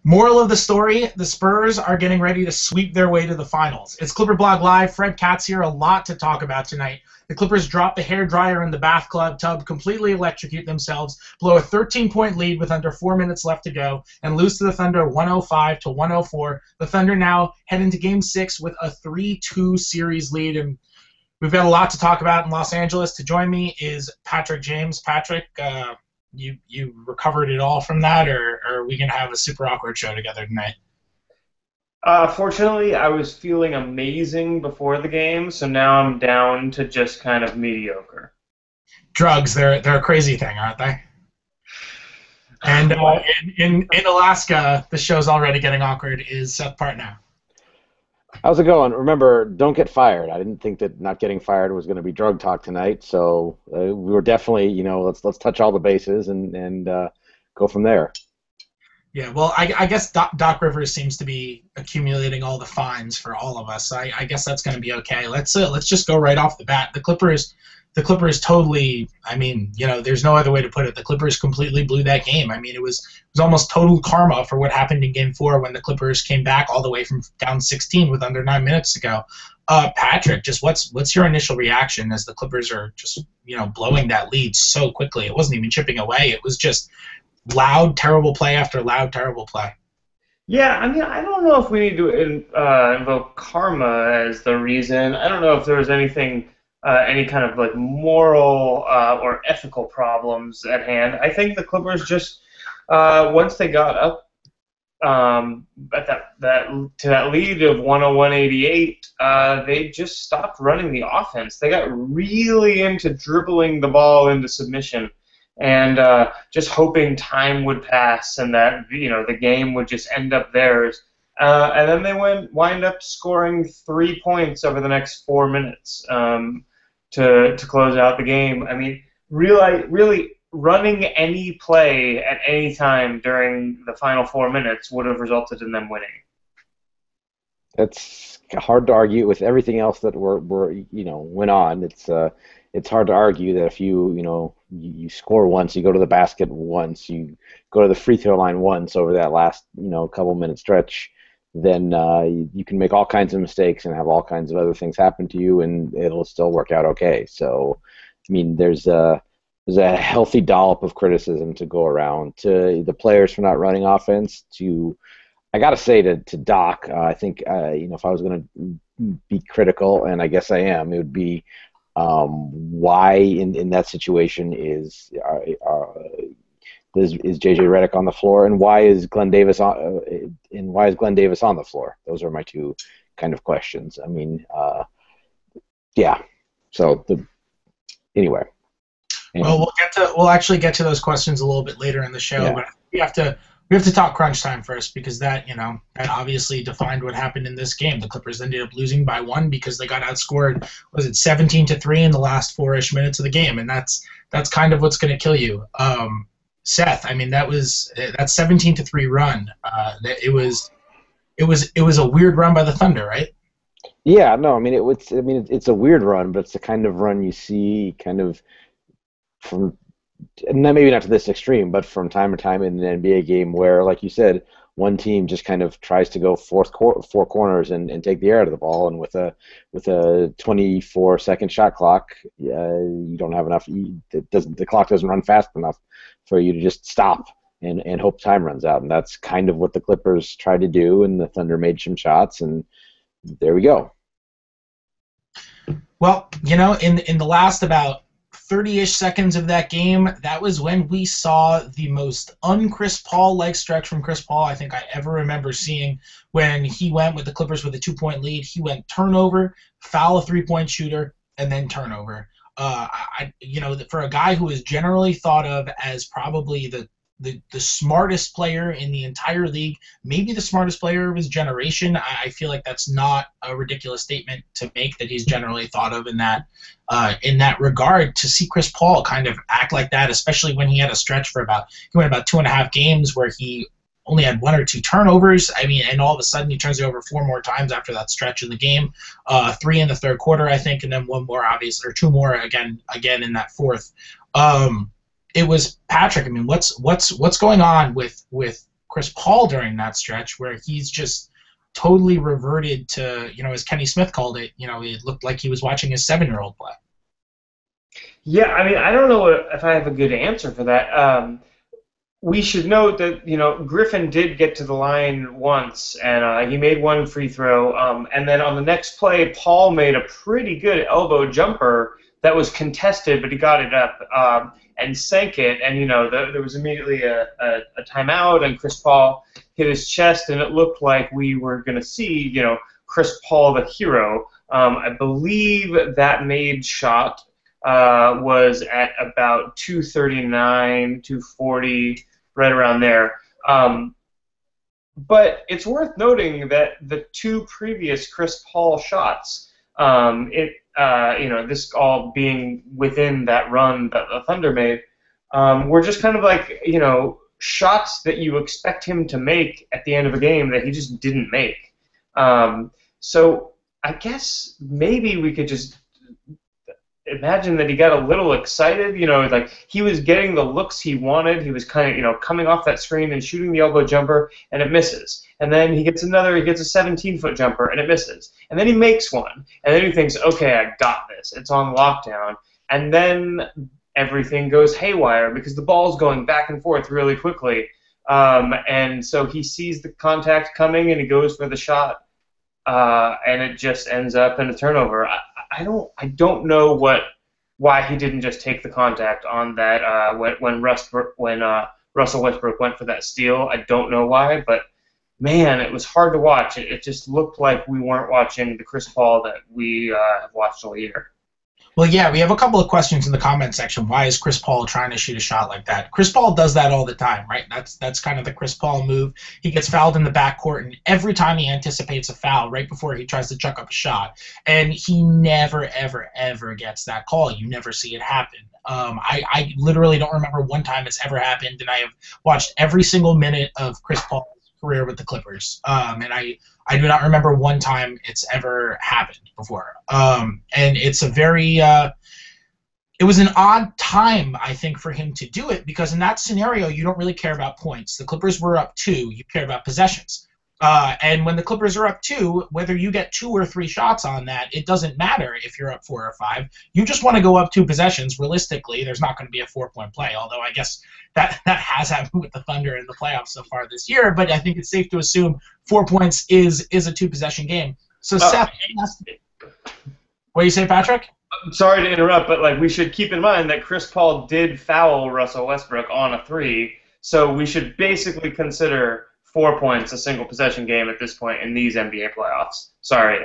Moral of the story, the Spurs are getting ready to sweep their way to the finals. It's Clipper Blog Live. Fred Katz here. A lot to talk about tonight. The Clippers drop the hairdryer in the bath club tub, completely electrocute themselves, blow a 13-point lead with under 4 minutes left to go, and lose to the Thunder 105 to 104. The Thunder now head into Game 6 with a 3-2 series lead, and we've got a lot to talk about in Los Angeles. To join me is Patrick James. Patrick, you recovered it all from that, or are we going to have a super awkward show together tonight? Fortunately, I was feeling amazing before the game, so now I'm down to just kind of mediocre. Drugs, they're a crazy thing, aren't they? And in Alaska, the show's already getting awkward, is Seth Partnow. How's it going? Remember, don't get fired. I didn't think that not getting fired was going to be drug talk tonight, so we were definitely, let's touch all the bases and go from there. Yeah, well, I guess Doc Rivers seems to be accumulating all the fines for all of us. I guess that's going to be okay. Let's just go right off the bat. The Clippers totally. I mean, there's no other way to put it. The Clippers completely blew that game. I mean, it was almost total karma for what happened in Game 4 when the Clippers came back all the way from down 16 with under 9 minutes to go. Patrick, just what's your initial reaction as the Clippers are just blowing that lead so quickly? It wasn't even chipping away. It was just loud, terrible play after loud, terrible play. Yeah, I mean, I don't know if we need to invoke karma as the reason. I don't know if there was anything, any kind of like moral or ethical problems at hand. I think the Clippers just once they got up at that lead of 101-88, they just stopped running the offense. They got really into dribbling the ball into submission and just hoping time would pass and that the game would just end up theirs. And then they wind up scoring 3 points over the next 4 minutes to close out the game. I mean, really running any play at any time during the final 4 minutes would have resulted in them winning. It's hard to argue with everything else that went on. It's hard to argue that if you score once, you go to the basket once, you go to the free throw line once over that last couple minute stretch, then you can make all kinds of mistakes and have all kinds of other things happen to you, and it'll still work out okay. So, I mean, there's a healthy dollop of criticism to go around to the players for not running offense. I got to say to Doc, I think if I was going to be critical, and I guess I am, it would be why in that situation is JJ Redick on the floor, and why is Glenn Davis on the floor? Those are my two kind of questions. I mean, yeah. So anyway. Well, we'll actually get to those questions a little bit later in the show, yeah. But we have to talk crunch time first, because that obviously defined what happened in this game. The Clippers ended up losing by 1 because they got outscored, 17-3 in the last 4-ish minutes of the game, and that's kind of what's going to kill you. Seth, I mean, that 17-3 run. It was a weird run by the Thunder, right? Yeah, no, I mean it's a weird run, but it's the kind of run you see kind of from, maybe not to this extreme, but from time to time in an NBA game where, like you said, one team just kind of tries to go four corners and take the air out of the ball, and with a 24-second shot clock, you don't have enough. The clock doesn't run fast enough for you to just stop and hope time runs out, and that's kind of what the Clippers tried to do, and the Thunder made some shots, and there we go. Well, in the last about 30-ish seconds of that game, that was when we saw the most un-Chris Paul-like stretch from Chris Paul I think I ever remember seeing. When he went with the Clippers with a 2-point lead, he went turnover, foul a 3-point shooter, and then turnover. For a guy who is generally thought of as probably the smartest player in the entire league, maybe the smartest player of his generation, I feel like that's not a ridiculous statement to make, that he's generally thought of in that regard. To see Chris Paul kind of act like that, especially when he had a stretch he went about 2.5 games where he only had 1 or 2 turnovers. I mean, and all of a sudden he turns it over 4 more times after that stretch in the game, 3 in the third quarter, I think, and then 1 more, obviously, or 2 more again in that fourth. It was Patrick. I mean, what's going on with Chris Paul during that stretch where he's just totally reverted to, as Kenny Smith called it, it looked like he was watching his 7-year-old play. Yeah, I mean, I don't know if I have a good answer for that. We should note that, Griffin did get to the line once, and he made one free throw. And then on the next play, Paul made a pretty good elbow jumper that was contested, but he got it up and sank it. And, there was immediately a timeout, and Chris Paul hit his chest, and it looked like we were going to see, Chris Paul the hero. I believe that made shot was at about 239, 240, right around there. But it's worth noting that the two previous Chris Paul shots, this all being within that run that the Thunder made, were just kind of like, shots that you expect him to make at the end of a game that he just didn't make. So I guess maybe we could just imagine that he got a little excited, like he was getting the looks he wanted. He was kind of, coming off that screen and shooting the elbow jumper, and it misses. And then he gets a 17-foot jumper, and it misses. And then he makes one, and then he thinks, okay, I got this. It's on lockdown. And then everything goes haywire because the ball's going back and forth really quickly. And so he sees the contact coming, and he goes for the shot, and it just ends up in a turnover. I don't know why he didn't just take the contact on that when Russell Westbrook went for that steal. I don't know why, but man, it was hard to watch. It just looked like we weren't watching the Chris Paul that we have watched all year. Well, yeah, we have a couple of questions in the comment section. Why is Chris Paul trying to shoot a shot like that? Chris Paul does that all the time, right? That's kind of the Chris Paul move. He gets fouled in the backcourt, and every time he anticipates a foul right before he tries to chuck up a shot, and he never, ever, ever gets that call. You never see it happen. I literally don't remember one time it's ever happened, and I have watched every single minute of Chris Paul's career with the Clippers, and I do not remember one time it's ever happened before. And it's a very it was an odd time, I think, for him to do it, because in that scenario, you don't really care about points. The Clippers were up 2. You care about possessions. And when the Clippers are up 2, whether you get 2 or 3 shots on that, it doesn't matter if you're up 4 or 5. You just want to go up 2 possessions. Realistically, there's not going to be a 4-point play, although I guess that has happened with the Thunder in the playoffs so far this year. But I think it's safe to assume 4 points is a 2-possession game. So, Seth, what do you say, Patrick? Sorry to interrupt, but we should keep in mind that Chris Paul did foul Russell Westbrook on a 3, so we should basically consider 4 points a single possession game at this point in these NBA playoffs. Sorry,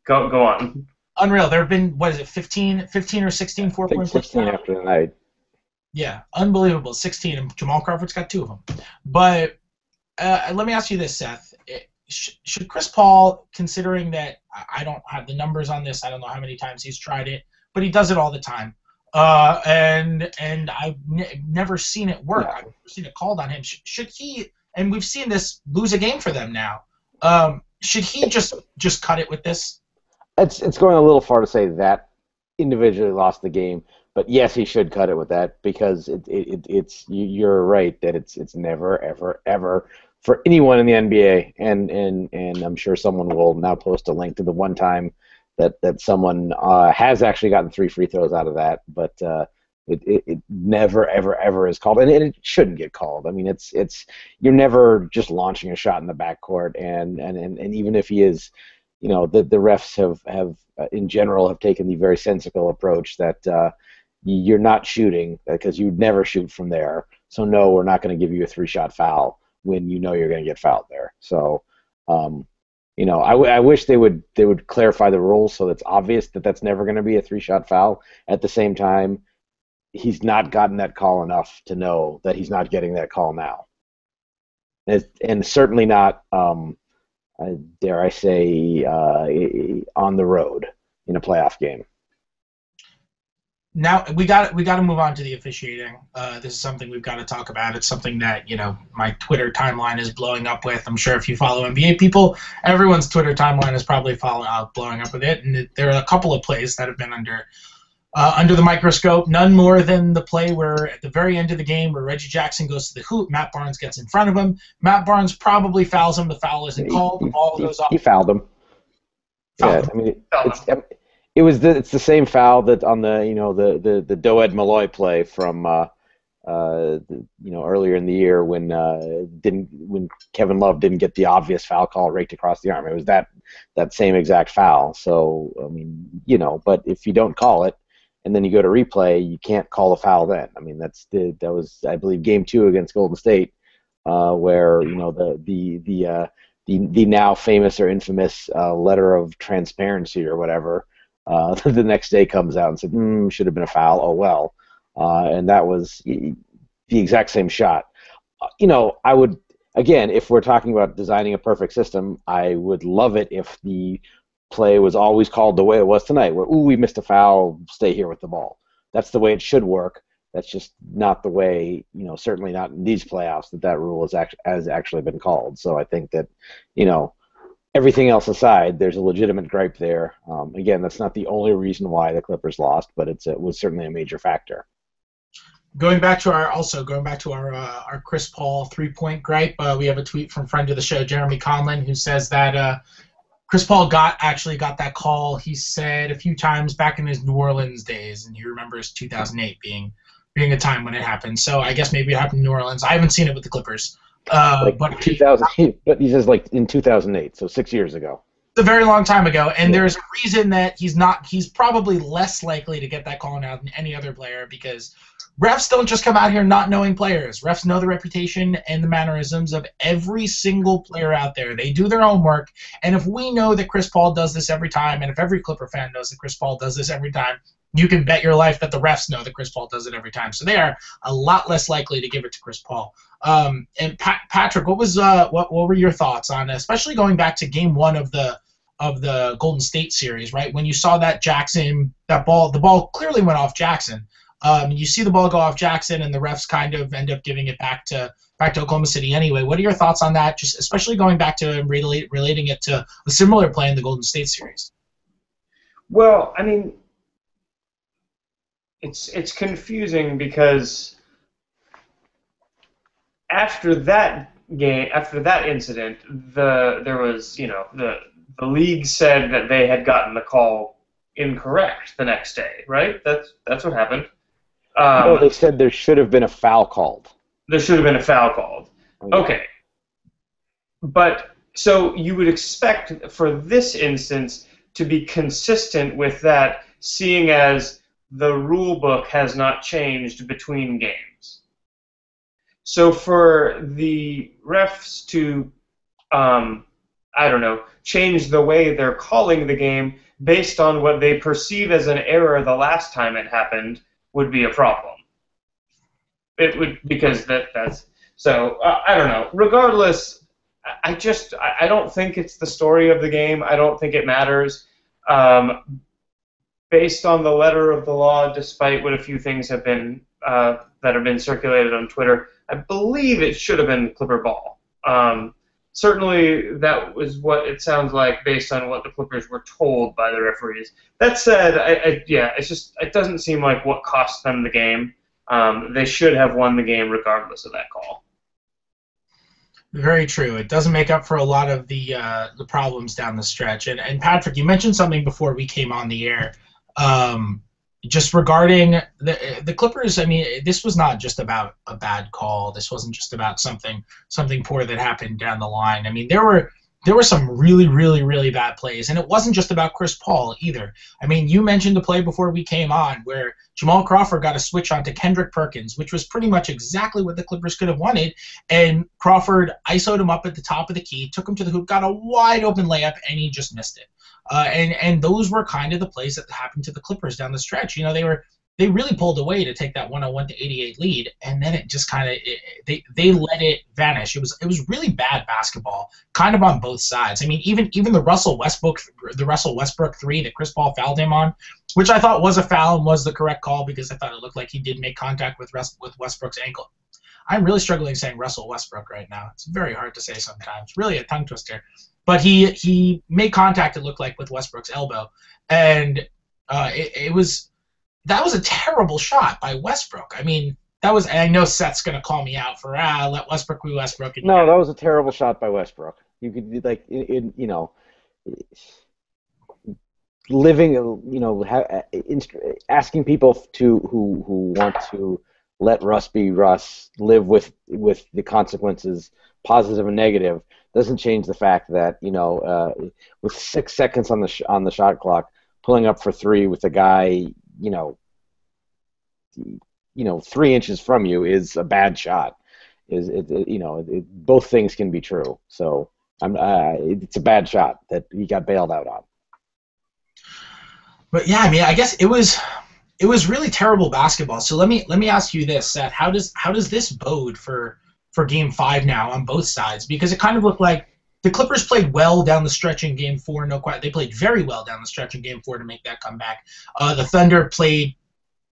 go on. Unreal. There have been, 15 or 16 4-point plays? 16 after the night. Yeah, unbelievable. 16, and Jamal Crawford's got 2 of them. But let me ask you this, Seth. Should Chris Paul, considering that I don't have the numbers on this, I don't know how many times he's tried it, but he does it all the time, and I've never seen it work. I've never seen it called on him. Should he, and we've seen this lose a game for them now, should he just cut it with this? It's going a little far to say that individually lost the game, but yes, he should cut it with that, because it's you're right that it's never ever ever for anyone in the NBA, and I'm sure someone will now post a link to the one time that someone has actually gotten 3 free throws out of that, but it never ever ever is called, and it shouldn't get called. I mean, it's you're never just launching a shot in the backcourt, and even if he is, the refs have in general have taken the very sensical approach that you're not shooting because you'd never shoot from there. So no, we're not going to give you a 3-shot foul when you know you're going to get fouled there. So, I wish they would clarify the rules so it's obvious that that's never going to be a 3-shot foul. At the same time, he's not gotten that call enough to know that he's not getting that call now. And certainly not, dare I say, on the road in a playoff game. Now we got to move on to the officiating. This is something we've got to talk about. It's something that my Twitter timeline is blowing up with. I'm sure if you follow NBA people, everyone's Twitter timeline is probably blowing up with it. And there are a couple of plays that have been under under the microscope, none more than the play where at the very end of the game where Reggie Jackson goes to the hoop, Matt Barnes gets in front of him. Matt Barnes probably fouls him. The foul isn't called. The ball goes off. He fouled him. Fouled him. I mean, it's the same foul that on the the Doed Malloy play from earlier in the year when Kevin Love didn't get the obvious foul call raked across the arm. It was that same exact foul. So I mean, but if you don't call it, and then you go to replay, you can't call a foul then. I mean, that was, I believe, Game 2 against Golden State, where the now famous or infamous letter of transparency or whatever, the next day comes out and said, should have been a foul. Oh well, and that was the exact same shot. I would, again, if we're talking about designing a perfect system, I would love it if the play was always called the way it was tonight, where we missed a foul, stay here with the ball. That's the way it should work. That's just not the way, certainly not in these playoffs that rule has actually been called. So I think that, everything else aside, there's a legitimate gripe there. Again, that's not the only reason why the Clippers lost, but it was certainly a major factor. Going back to our Chris Paul 3-point gripe, we have a tweet from friend of the show, Jeremy Conlon, who says that Chris Paul actually got that call, he said, a few times back in his New Orleans days, and he remembers 2008 being a time when it happened. So I guess maybe it happened in New Orleans. I haven't seen it with the Clippers. But 2000, but he says like in 2008, so 6 years ago. It's a very long time ago, and there's a reason that he's probably less likely to get that call now than any other player, because refs don't just come out here not knowing players. Refs know the reputation and the mannerisms of every single player out there. They do their homework, and if we know that Chris Paul does this every time, and if every Clipper fan knows that Chris Paul does this every time, you can bet your life that the refs know that Chris Paul does it every time. So they are a lot less likely to give it to Chris Paul. And Patrick, what were your thoughts on, especially going back to Game 1 of the Golden State series, right? When you saw that the ball clearly went off Jackson. You see the ball go off Jackson, and the refs kind of end up giving it back to Oklahoma City anyway. What are your thoughts on that? Just especially going back to relating it to a similar play in the Golden State series. Well, I mean, it's confusing because after that incident, there was the league said that they had gotten the call incorrect the next day, right? That's what happened. No, they said there should have been a foul called. There should have been a foul called. Okay. But so you would expect for this instance to be consistent with that, seeing as the rule book has not changed between games. So for the refs to, change the way they're calling the game based on what they perceive as an error the last time it happened would be a problem. It would, because that's so. I don't know. Regardless, I don't think it's the story of the game. I don't think it matters. Based on the letter of the law, despite what a few things have been that have been circulated on Twitter, I believe it should have been Clipper ball. Certainly, that was what it sounds like based on what the Clippers were told by the referees. That said, it doesn't seem like what cost them the game. They should have won the game regardless of that call. Very true. It doesn't make up for a lot of the problems down the stretch. And Patrick, you mentioned something before we came on the air. Just regarding the Clippers, I mean, this was not just about a bad call. This wasn't just about something poor that happened down the line. I mean, there were some really, really, really bad plays, and it wasn't just about Chris Paul either. I mean, you mentioned the play before we came on where Jamal Crawford got a switch onto Kendrick Perkins, which was pretty much exactly what the Clippers could have wanted, and Crawford ISO'd him up at the top of the key, took him to the hoop, got a wide open layup, and he just missed it. And those were kind of the plays that happened to the Clippers down the stretch. They really pulled away to take that 101-88 lead, and then it just kind of they let it vanish. It was really bad basketball, kind of on both sides. I mean, even the Russell Westbrook 3 that Chris Paul fouled him on, which I thought was a foul and was the correct call because I thought it looked like he did make contact with Westbrook's ankle. I'm really struggling saying Russell Westbrook right now. It's very hard to say sometimes. Really a tongue twister. But he made contact, it looked like, with Westbrook's elbow, and it was that was a terrible shot by Westbrook. I mean, that was. And I know Seth's going to call me out for let Westbrook be Westbrook. And No, that was a terrible shot by Westbrook. You could like you know, living, you know, asking people who want to let Russ be Russ live with the consequences, positive and negative, doesn't change the fact that, you know, with 6 seconds on the shot clock, pulling up for three with a guy, you know, 3 inches from you is a bad shot. Both things can be true. So it's a bad shot that he got bailed out on. But yeah, I mean, I guess it was really terrible basketball. So let me ask you this, Seth. How does this bode for Game 5 now on both sides? Because it kind of looked like the Clippers played well down the stretch in Game 4. They played very well down the stretch in Game 4 to make that comeback. The Thunder played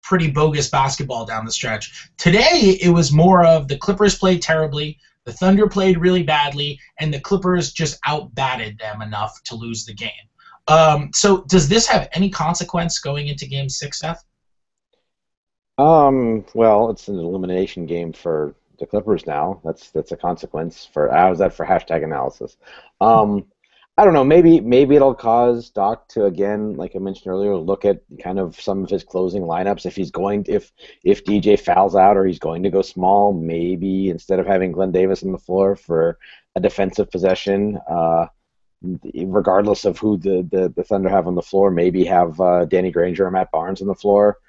pretty bogus basketball down the stretch. Today, it was more of the Clippers played terribly, the Thunder played really badly, and the Clippers just outbatted them enough to lose the game. So does this have any consequence going into Game 6, Seth? Well, it's an elimination game for the Clippers now. That's a consequence for. How's that for hashtag analysis? I don't know. Maybe it'll cause Doc to, again, like I mentioned earlier, look at kind of some of his closing lineups. If DJ fouls out or he's going to go small, maybe instead of having Glenn Davis on the floor for a defensive possession, regardless of who the Thunder have on the floor, maybe have Danny Granger or Matt Barnes on the floor.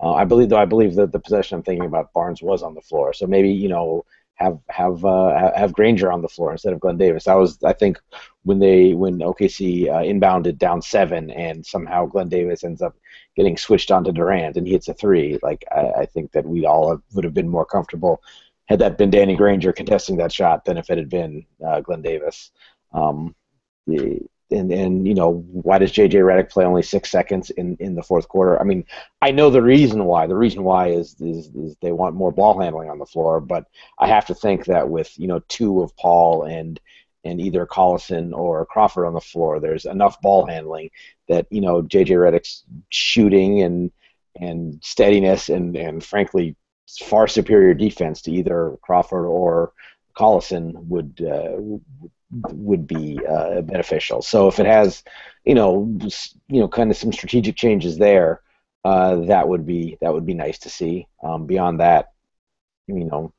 I believe that the possession I'm thinking about, Barnes was on the floor. So maybe, you know, have Granger on the floor instead of Glenn Davis. That was, I think, when OKC inbounded down 7 and somehow Glenn Davis ends up getting switched onto Durant and he hits a 3. Like I think that we all would have been more comfortable had that been Danny Granger contesting that shot than if it had been Glenn Davis. And you know, why does J.J. Redick play only 6 seconds in the fourth quarter? I mean, I know the reason why. The reason why is they want more ball handling on the floor, but I have to think that with, you know, 2 of Paul and either Collison or Crawford on the floor, there's enough ball handling that, you know, J.J. Redick's shooting and steadiness and frankly far superior defense to either Crawford or Collison would be beneficial. So if it has, you know, kind of some strategic changes there, that would be nice to see. Beyond that, you know,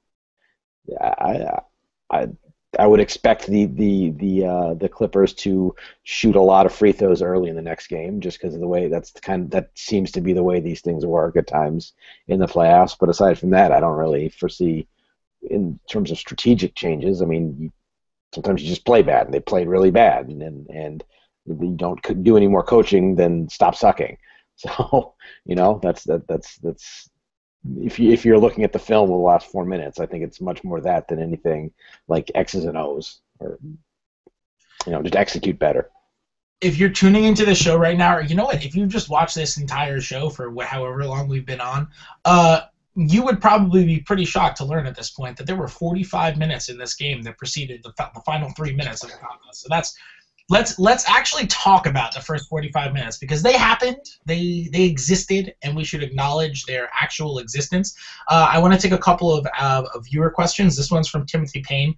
I would expect the Clippers to shoot a lot of free throws early in the next game, just because of the way that seems to be the way these things work at times in the playoffs. But aside from that, I don't really foresee, in terms of strategic changes. I mean, sometimes you just play bad, and they played really bad, and you don't do any more coaching than stop sucking. So, you know, that's if you're looking at the film of the last 4 minutes, I think it's much more that than anything like X's and O's, or, you know, just execute better. If you're tuning into the show right now, or you know what, if you've just watched this entire show for however long we've been on, you would probably be pretty shocked to learn at this point that there were 45 minutes in this game that preceded the final 3 minutes of the contest. So let's actually talk about the first 45 minutes, because they happened, they existed, and we should acknowledge their actual existence. I want to take a couple of viewer questions. This one's from Timothy Payne.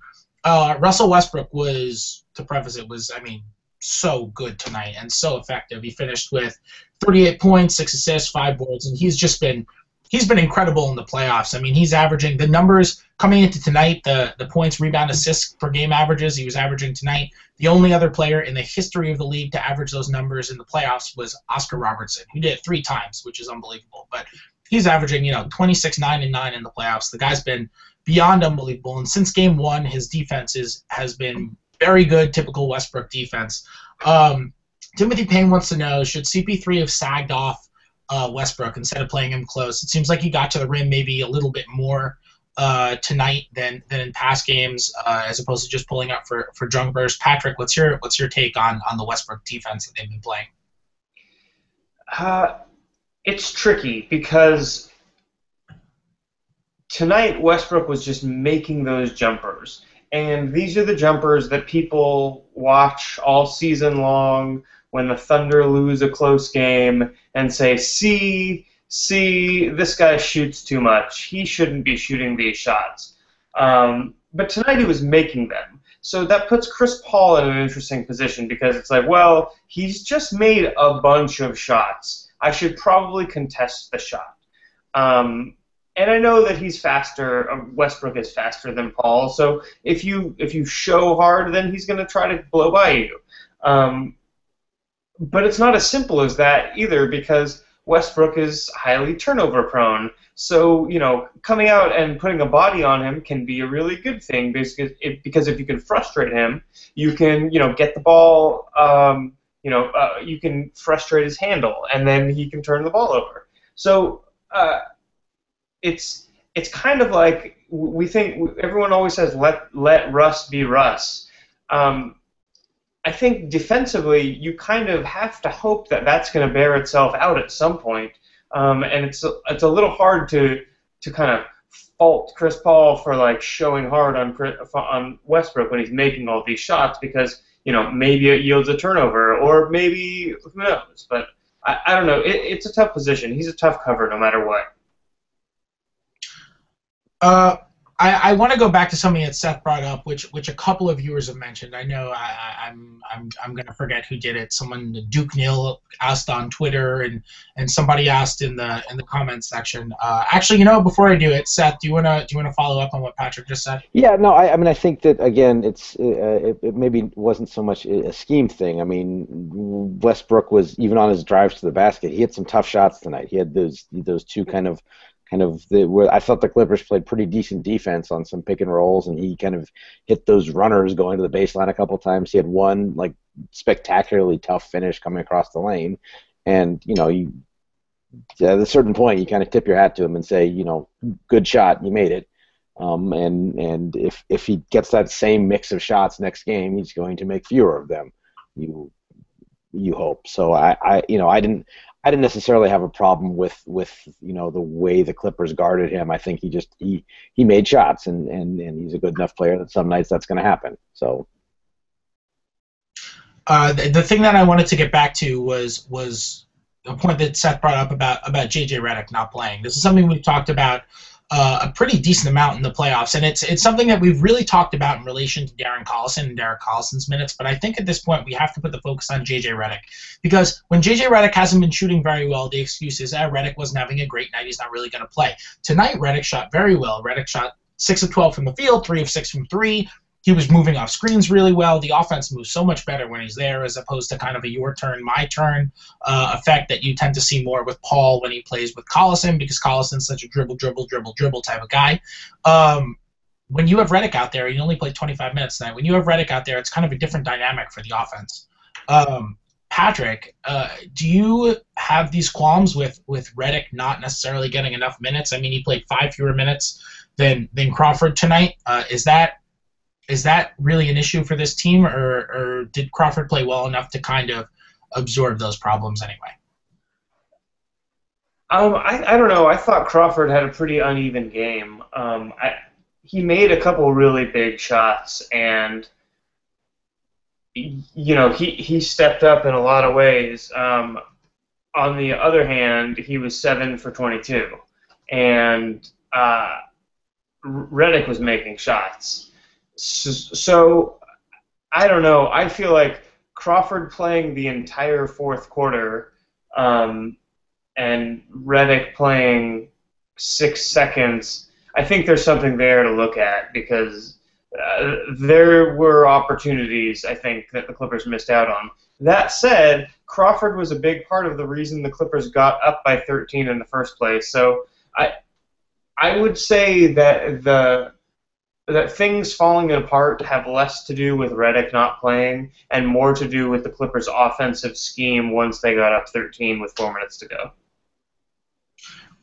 Russell Westbrook was, to preface it, I mean, so good tonight and so effective. He finished with 38 points, 6 assists, 5 boards, and he's been incredible in the playoffs. I mean, he's averaging the numbers coming into tonight, the points, rebound, assists per game averages he was averaging tonight. The only other player in the history of the league to average those numbers in the playoffs was Oscar Robertson, who did it 3 times, which is unbelievable. But he's averaging, 26, 9, and 9 in the playoffs. The guy's been beyond unbelievable. And since game 1, his defense has been very good, typical Westbrook defense. Timothy Payne wants to know, should CP3 have sagged off Westbrook instead of playing him close? It seems like he got to the rim maybe a little bit more tonight than in past games, as opposed to just pulling up for jumpers. Patrick, what's your take on the Westbrook defense that they've been playing? It's tricky because tonight Westbrook was just making those jumpers, and these are the jumpers that people watch all season long when the Thunder lose a close game and say, see, see, this guy shoots too much. He shouldn't be shooting these shots. But tonight he was making them. So that puts Chris Paul in an interesting position because it's like, well, he's just made a bunch of shots. I should probably contest the shot. And I know that he's faster. Westbrook is faster than Paul. So if you show hard, then he's going to try to blow by you. But it's not as simple as that either because Westbrook is highly turnover prone. So, coming out and putting a body on him can be a really good thing because if you can frustrate him, you can, get the ball, you can frustrate his handle, and then he can turn the ball over. So it's kind of like we think everyone always says let Russ be Russ. I think defensively you kind of have to hope that that's going to bear itself out at some point. And it's a little hard to kind of fault Chris Paul for like showing hard on Westbrook when he's making all these shots because maybe it yields a turnover or maybe who knows. But I don't know. It's a tough position. He's a tough cover no matter what. I want to go back to something that Seth brought up, which a couple of viewers have mentioned. I know I'm going to forget who did it. Someone, Duke Neal, asked on Twitter, and somebody asked in the comments section. Actually, before I do it, Seth, do you want to follow up on what Patrick just said? Yeah, no, I mean I think that again, it maybe wasn't so much a scheme thing. I mean, Westbrook was even on his drives to the basket. He had some tough shots tonight. He had those two kind of where I thought the Clippers played pretty decent defense on some pick and rolls, and he kind of hit those runners going to the baseline a couple times. He had one like spectacularly tough finish coming across the lane, and at a certain point you kind of tip your hat to him and say, good shot, you made it. And if he gets that same mix of shots next game, he's going to make fewer of them. You hope. So I didn't necessarily have a problem with the way the Clippers guarded him. I think he made shots and he's a good enough player that some nights that's going to happen. So the thing that I wanted to get back to was a point that Seth brought up about JJ Redick not playing. This is something we've talked about a pretty decent amount in the playoffs, and it's something that we've really talked about in relation to Darren Collison and Derek Collison's minutes, but I think at this point we have to put the focus on JJ Redick, because when JJ Redick hasn't been shooting very well, the excuse is Redick wasn't having a great night, he's not really going to play. Tonight, Redick shot very well. Redick shot 6 of 12 from the field, 3 of 6 from 3. He was moving off screens really well. The offense moves so much better when he's there as opposed to kind of a your turn, my turn effect that you tend to see more with Paul when he plays with Collison, because Collison's such a dribble type of guy. When you have Redick out there, he only played 25 minutes tonight. When you have Redick out there, it's kind of a different dynamic for the offense. Patrick, do you have these qualms with Redick not necessarily getting enough minutes? I mean, he played 5 fewer minutes than Crawford tonight. Is that really an issue for this team, or did Crawford play well enough to kind of absorb those problems anyway? I don't know. I thought Crawford had a pretty uneven game. He made a couple really big shots, and he stepped up in a lot of ways. On the other hand, he was 7 for 22, and Redick was making shots. So I don't know. I feel like Crawford playing the entire fourth quarter and Redick playing 6 seconds, I think there's something there to look at, because there were opportunities, I think, that the Clippers missed out on. That said, Crawford was a big part of the reason the Clippers got up by 13 in the first place. So I would say that things falling apart have less to do with Redick not playing and more to do with the Clippers' offensive scheme once they got up 13 with 4 minutes to go.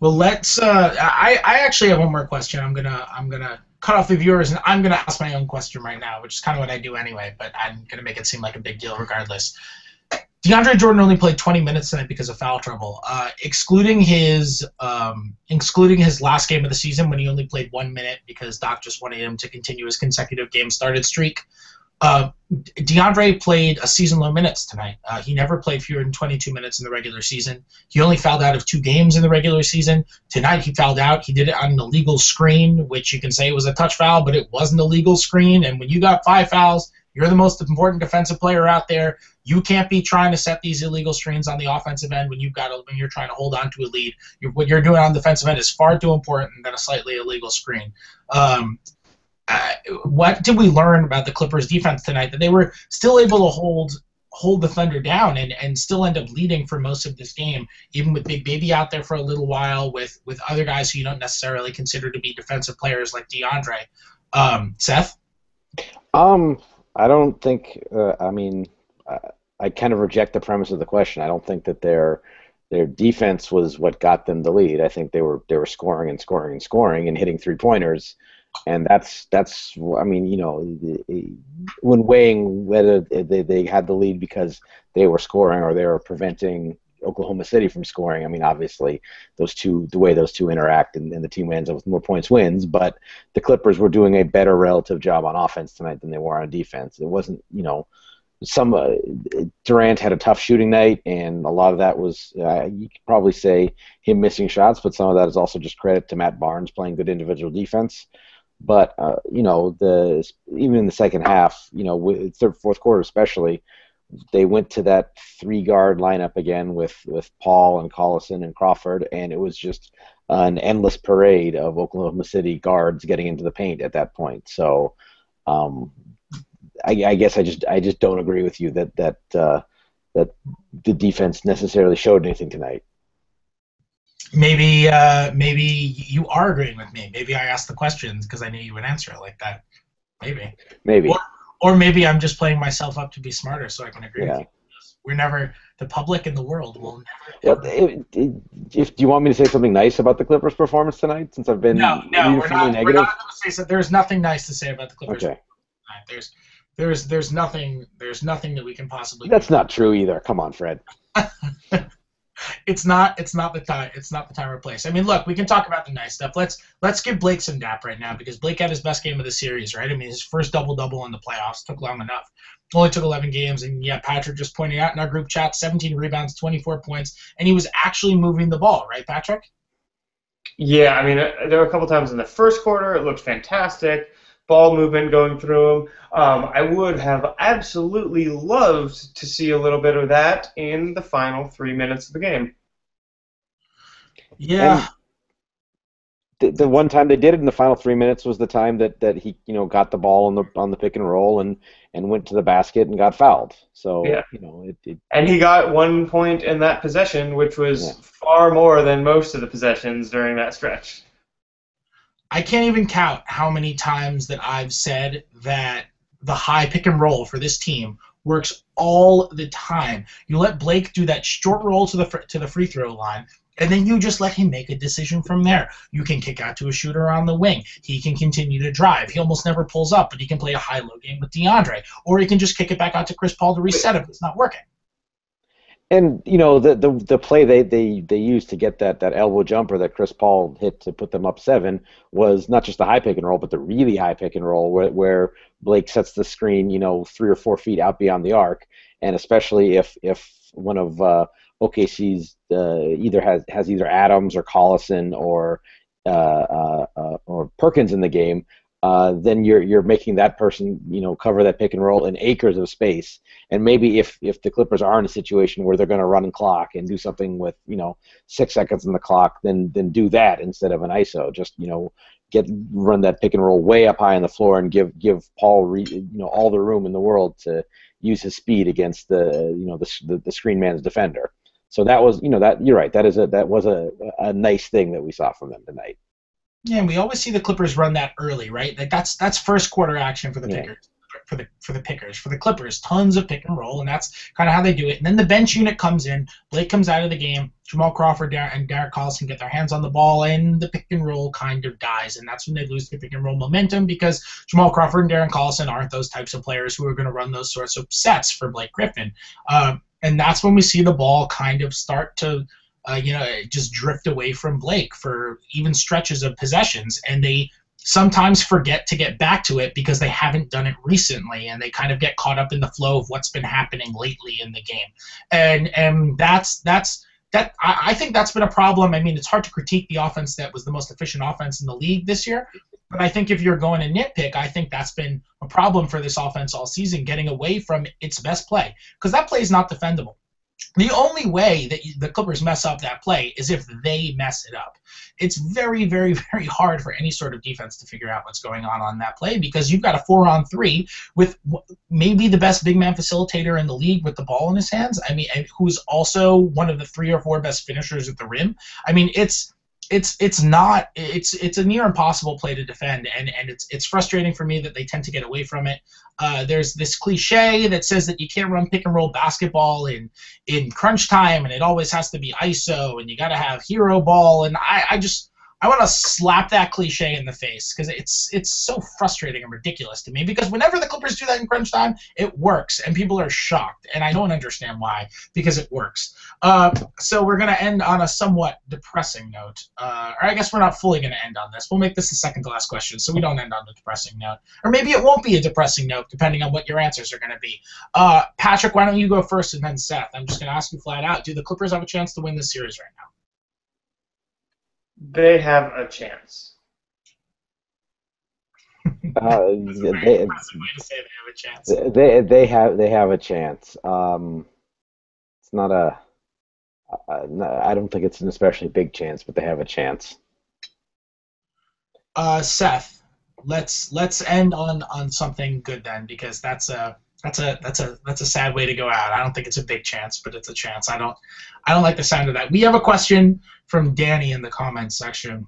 Well, let's. I actually have one more question. I'm gonna cut off the viewers, and I'm gonna ask my own question right now, which is kind of what I do anyway. But I'm gonna make it seem like a big deal regardless. DeAndre Jordan only played 20 minutes tonight because of foul trouble. Excluding his last game of the season when he only played 1 minute because Doc just wanted him to continue his consecutive game started streak. DeAndre played a season-low minutes tonight. He never played fewer than 22 minutes in the regular season. He only fouled out of 2 games in the regular season. Tonight he fouled out. He did it on an illegal screen, which you can say was a touch foul, but it wasn't a legal screen. And when you got 5 fouls, you're the most important defensive player out there. You can't be trying to set these illegal screens on the offensive end when you're trying to hold on to a lead. What you're doing on the defensive end is far too important than a slightly illegal screen. What did we learn about the Clippers defense tonight? That they were still able to hold the Thunder down and still end up leading for most of this game, even with Big Baby out there for a little while, with other guys who you don't necessarily consider to be defensive players like DeAndre. Seth? I don't think. I kind of reject the premise of the question. I don't think that their defense was what got them the lead. I think they were scoring and scoring and scoring and hitting 3-pointers. And that's when weighing whether they had the lead because they were scoring or they were preventing Oklahoma City from scoring. I mean, obviously, the way those two interact and the team ends up with more points wins. But the Clippers were doing a better relative job on offense tonight than they were on defense. It wasn't, Durant had a tough shooting night, and a lot of that was you could probably say him missing shots, but some of that is also just credit to Matt Barnes playing good individual defense. But even in the second half, third, fourth quarter especially, they went to that 3-guard lineup again with Paul and Collison and Crawford, and it was just an endless parade of Oklahoma City guards getting into the paint at that point. So, I guess I just don't agree with you that the defense necessarily showed anything tonight. Maybe you are agreeing with me. Maybe I asked the questions because I knew you would answer it like that. Maybe. Or maybe I'm just playing myself up to be smarter so I can agree with you. We're never, the public and the world will never. Do you want me to say something nice about the Clippers' performance tonight? Since I've been no, we're not negative? Going to say so. There's nothing nice to say about the Clippers. Okay. There's nothing that we can possibly. That's not true either. Come on, Fred. It's not the time. It's not the time or place. I mean, look, we can talk about the nice stuff. Let's give Blake some dap right now because Blake had his best game of the series, right? I mean, his first double-double in the playoffs took long enough. Only took 11 games, and yeah, Patrick just pointed out in our group chat, 17 rebounds, 24 points, and he was actually moving the ball, right, Patrick? Yeah, I mean, there were a couple times in the first quarter it looked fantastic. Ball movement going through him. I would have absolutely loved to see a little bit of that in the final 3 minutes of the game. Yeah. The one time they did it in the final 3 minutes was the time that he got the ball on the pick and roll and went to the basket and got fouled. So yeah. And he got 1 point in that possession, which was far more than most of the possessions during that stretch. I can't even count how many times that I've said that the high pick and roll for this team works all the time. You let Blake do that short roll to the free throw line, and then you just let him make a decision from there. You can kick out to a shooter on the wing. He can continue to drive. He almost never pulls up, but he can play a high-low game with DeAndre. Or he can just kick it back out to Chris Paul to reset if it's not working. And the play they used to get that elbow jumper that Chris Paul hit to put them up 7 was not just the high pick and roll, but the really high pick and roll where Blake sets the screen 3 or 4 feet out beyond the arc, and especially if one of OKC's has either Adams or Collison or Perkins in the game. Then you're making that person cover that pick and roll in acres of space. And maybe if the Clippers are in a situation where they're going to run clock and do something with 6 seconds on the clock, then do that instead of an ISO. Just run that pick and roll way up high on the floor and give Paul all the room in the world to use his speed against the screen man's defender. So that was that you're right. That was a nice thing that we saw from them tonight. Yeah, and we always see the Clippers run that early, right? Like that's first quarter action for the pickers, for the pickers. For the Clippers, tons of pick and roll, and that's kind of how they do it. And then the bench unit comes in. Blake comes out of the game. Jamal Crawford and Derek Collison get their hands on the ball, and the pick and roll kind of dies. And that's when they lose the pick and roll momentum because Jamal Crawford and Derek Collison aren't those types of players who are going to run those sorts of sets for Blake Griffin. And that's when we see the ball kind of start to just drift away from Blake for even stretches of possessions, and they sometimes forget to get back to it because they haven't done it recently, and they kind of get caught up in the flow of what's been happening lately in the game. And I think that's been a problem. I mean, it's hard to critique the offense that was the most efficient offense in the league this year, but I think if you're going to nitpick, I think that's been a problem for this offense all season, getting away from its best play, because that play is not defendable. The only way that the Clippers mess up that play is if they mess it up. It's very, very, very hard for any sort of defense to figure out what's going on that play, because you've got a 4-on-3 with maybe the best big man facilitator in the league with the ball in his hands. I mean, and who's also one of the 3 or 4 best finishers at the rim. I mean, it's a near impossible play to defend, and it's frustrating for me that they tend to get away from it. There's this cliche that says that you can't run pick and roll basketball in crunch time, and it always has to be ISO, and you got to have hero ball, and I want to slap that cliche in the face, because it's so frustrating and ridiculous to me, because whenever the Clippers do that in crunch time, it works, and people are shocked, and I don't understand why, because it works. So we're going to end on a somewhat depressing note. Or I guess we're not fully going to end on this. We'll make this the second to last question, so we don't end on a depressing note. Or maybe it won't be a depressing note, depending on what your answers are going to be. Patrick, why don't you go first, and then Seth? I'm just going to ask you flat out, do the Clippers have a chance to win this series right now? They have a chance. That's a very impressive way to say they have a chance. They have a chance. It's not a. I don't think it's an especially big chance, but they have a chance. Seth, let's end on something good then, because that's a sad way to go out. I don't think it's a big chance, but it's a chance. I don't like the sound of that. We have a question from Danny in the comments section,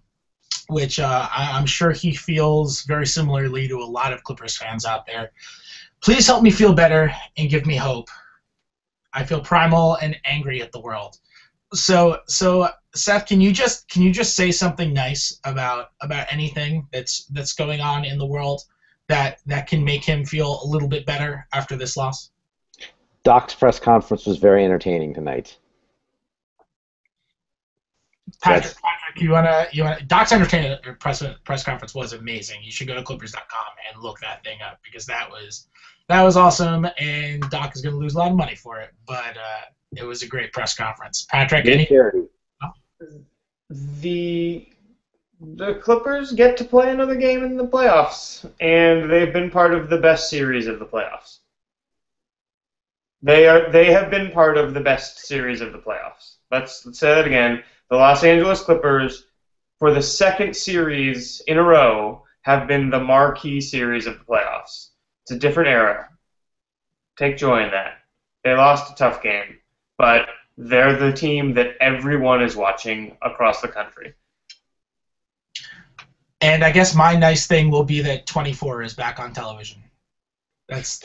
which I'm sure he feels very similarly to a lot of Clippers fans out there. Please help me feel better and give me hope. I feel primal and angry at the world. So Seth, can you just say something nice about anything that's going on in the world that can make him feel a little bit better after this loss? Doc's press conference was very entertaining tonight. Patrick, you wanna Doc's entertaining press conference was amazing. You should go to Clippers.com and look that thing up, because that was awesome, and Doc is gonna lose a lot of money for it, but it was a great press conference. Patrick, any charity? The Clippers get to play another game in the playoffs, and they've been part of the best series of the playoffs. They have been part of the best series of the playoffs. Let's say that again. The Los Angeles Clippers, for the second series in a row, have been the marquee series of the playoffs. It's a different era. Take joy in that. They lost a tough game, but they're the team that everyone is watching across the country. And I guess my nice thing will be that 24 is back on television. That's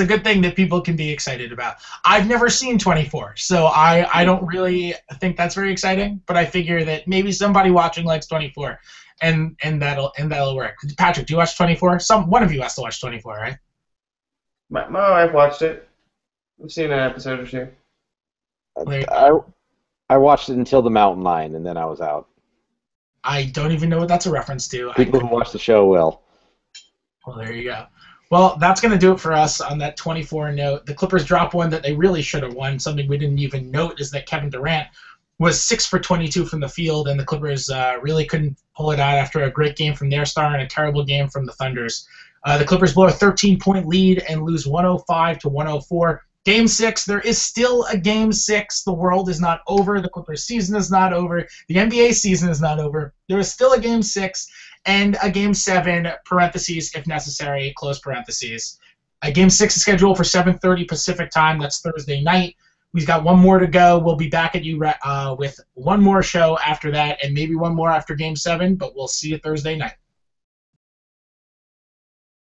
a good thing that people can be excited about. I've never seen 24, so I don't really think that's very exciting. But I figure that maybe somebody watching likes 24, and that'll work. Patrick, do you watch 24? One of you has to watch 24, right? My wife watched it. I've seen an episode or two. I watched it until the mountain lion, and then I was out. I don't even know what that's a reference to. People who watch the show will. Well, there you go. Well, that's going to do it for us on that 24 note. The Clippers dropped one that they really should have won. Something we didn't even note is that Kevin Durant was 6 for 22 from the field, and the Clippers really couldn't pull it out after a great game from their star and a terrible game from the Thunders. The Clippers blow a 13-point lead and lose 105-104. Game 6, there is still a Game 6. The world is not over. The Clippers season is not over. The NBA season is not over. There is still a Game 6 and a Game 7, parentheses, if necessary, close parentheses. Game 6 is scheduled for 7:30 Pacific time. That's Thursday night. We've got one more to go. We'll be back at you with one more show after that, and maybe one more after Game 7, but we'll see you Thursday night.